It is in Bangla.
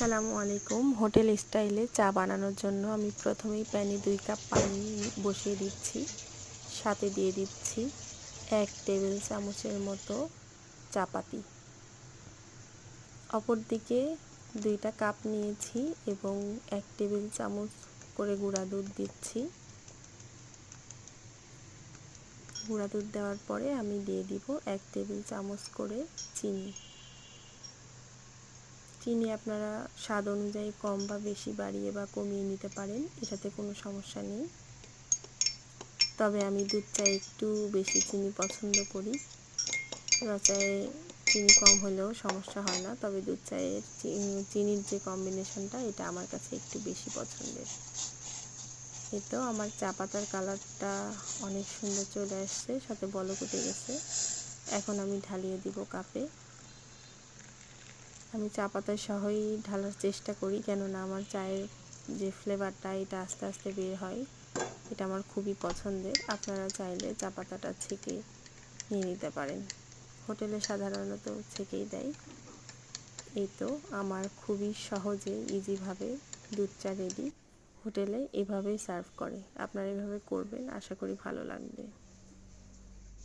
আসসালামু আলাইকুম। হোটেল স্টাইলে চা বানানোর জন্য আমি প্রথমেই প্যানে 2 কাপ পানি বসিয়ে দিচ্ছি। সাথে দিয়ে দিচ্ছি 1 টেবিল চামচের মতো চাপাতি। অপরদিকে 2টা কাপ নিয়েছি এবং 1 টেবিল চামচ করে গুঁড়া দুধ দিচ্ছি। গুঁড়া দুধ দেওয়ার পরে আমি দিয়ে দিব 1 টেবিল চামচ করে চিনি। চিনি আপনারা স্বাদ অনুযায়ী কম বা বেশি বাড়িয়ে বা কমিয়ে নিতে পারেন, এটাতে কোনো সমস্যা নেই। তবে আমি দুধ চায়ে একটু বেশি চিনি পছন্দ করি। র চায়ে চিনি কম হলেও সমস্যা হয় না, তবে দুধ চায়ের চিনির যে কম্বিনেশনটা এটা আমার কাছে একটু বেশি পছন্দের। এই তো আমার চা পাতার কালারটা অনেক সুন্দর চলে আসছে, সাথে বলক উঠে গেছে। এখন আমি ঢালিয়ে দিব কাপে। আমি চা পাতা সহই ঢালার চেষ্টা করি, কেননা আমার চায়ের যে ফ্লেভারটা এটা আস্তে আস্তে বের হয়, এটা আমার খুবই পছন্দের। আপনারা চাইলে চা পাতাটা ছেঁকে নিয়ে নিতে পারেন, হোটেলে সাধারণত ছেঁকেই দেয়। এই তো আমার খুবই সহজে ইজিভাবে দুধ চা রেডি। হোটেলে এভাবেই সার্ভ করে, আপনারা এভাবে করবেন, আশা করি ভালো লাগবে।